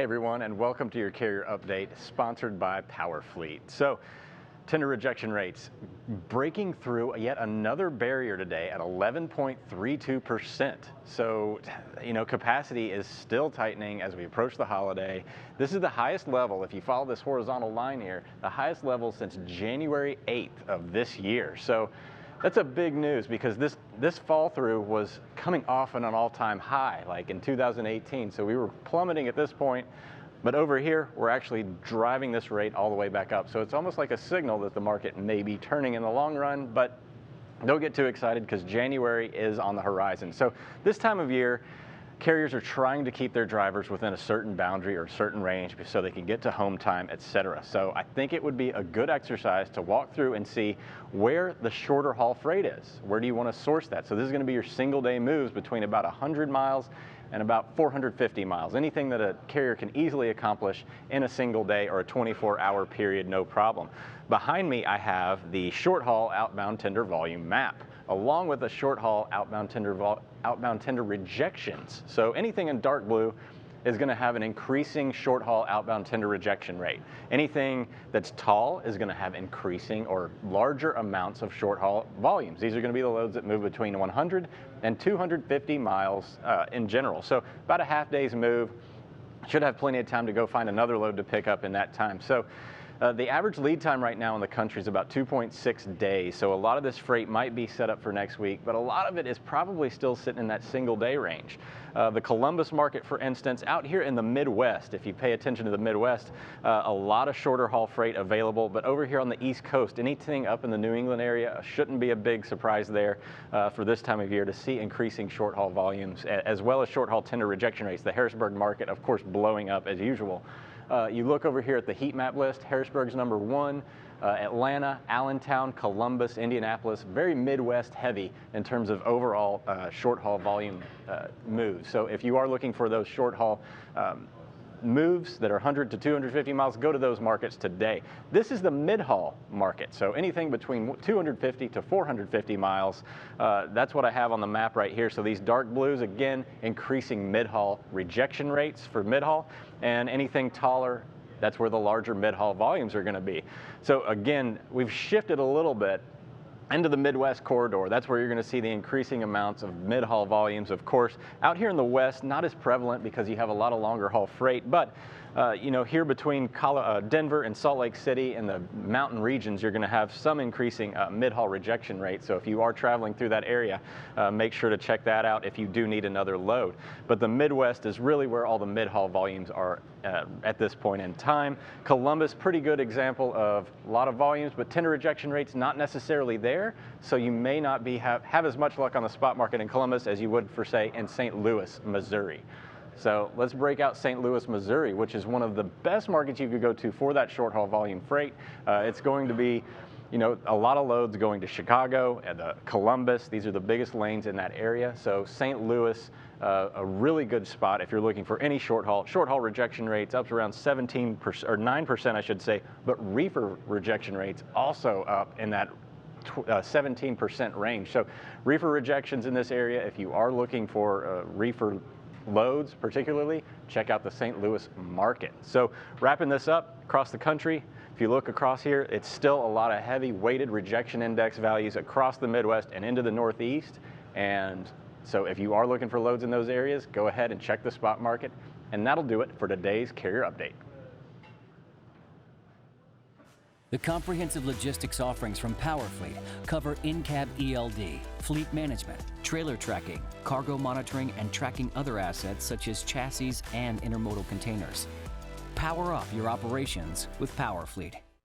everyone, and welcome to your carrier update sponsored by PowerFleet. So, tender rejection rates breaking through yet another barrier today at 11.32%. So, capacity is still tightening as we approach the holiday. This is the highest level, if you follow this horizontal line here, the highest level since January 8th of this year. So, that's a big news because this fall through was coming off at an all-time high, like in 2018. So we were plummeting at this point, but over here, we're actually driving this rate all the way back up. So it's almost like a signal that the market may be turning in the long run, but don't get too excited because January is on the horizon. So this time of year, carriers are trying to keep their drivers within a certain boundary or a certain range so they can get to home time, etc. So I think it would be a good exercise to walk through and see where the shorter haul freight is. Where do you want to source that? So this is going to be your single day moves between about 100 miles and about 450 miles. Anything that a carrier can easily accomplish in a single day or a 24-hour period, no problem. Behind me, I have the short haul outbound tender volume map, along with the short haul outbound tender rejections. So anything in dark blue is going to have an increasing short haul outbound tender rejection rate. Anything that's tall is going to have increasing or larger amounts of short haul volumes. These are going to be the loads that move between 100 and 250 miles in general. So about a half day's move. Should have plenty of time to go find another load to pick up in that time. So the average lead time right now in the country is about 2.6 days. So a lot of this freight might be set up for next week, but a lot of it is probably still sitting in that single day range. The Columbus market, for instance, out here in the Midwest, if you pay attention to the Midwest, a lot of shorter haul freight available, but over here on the East Coast, anything up in the New England area shouldn't be a big surprise there for this time of year to see increasing short haul volumes, as well as short haul tender rejection rates. The Harrisburg market, of course, blowing up as usual. You look over here at the heat map list, Harrisburg's number 1, Atlanta, Allentown, Columbus, Indianapolis, very Midwest heavy in terms of overall short haul volume moves. So if you are looking for those short haul moves that are 100 to 250 miles, go to those markets today. This is the mid-haul market, so anything between 250 to 450 miles. That's what I have on the map right here. So these dark blues, again, increasing mid-haul rejection rates for mid-haul, and anything taller, that's where the larger mid-haul volumes are going to be. So again, we've shifted a little bit into the Midwest corridor. That's where you're going to see the increasing amounts of mid-haul volumes. Of course, out here in the West, not as prevalent because you have a lot of longer haul freight, but here between Denver and Salt Lake City and the mountain regions, you're going to have some increasing mid-haul rejection rate. So if you are traveling through that area, make sure to check that out if you do need another load. But the Midwest is really where all the mid-haul volumes are at this point in time. Columbus, pretty good example of a lot of volumes, but tender rejection rates not necessarily there. So you may not have as much luck on the spot market in Columbus as you would for, say, in St. Louis, Missouri. So let's break out St. Louis, Missouri, which is one of the best markets you could go to for that short haul volume freight. It's going to be, a lot of loads going to Chicago and Columbus. These are the biggest lanes in that area. So St. Louis, a really good spot if you're looking for any short haul. Short haul rejection rates up to around 17% or 9%, I should say, but reefer rejection rates also up in that 17% range. So reefer rejections in this area, if you are looking for reefer loads particularly, check out the St. Louis market. So wrapping this up across the country, if you look across here, it's still a lot of heavy weighted rejection index values across the Midwest and into the Northeast. And so if you are looking for loads in those areas, go ahead and check the spot market. And that'll do it for today's carrier update. The comprehensive logistics offerings from PowerFleet cover in-cab ELD, fleet management, trailer tracking, cargo monitoring, and tracking other assets such as chassis and intermodal containers. Power up your operations with PowerFleet.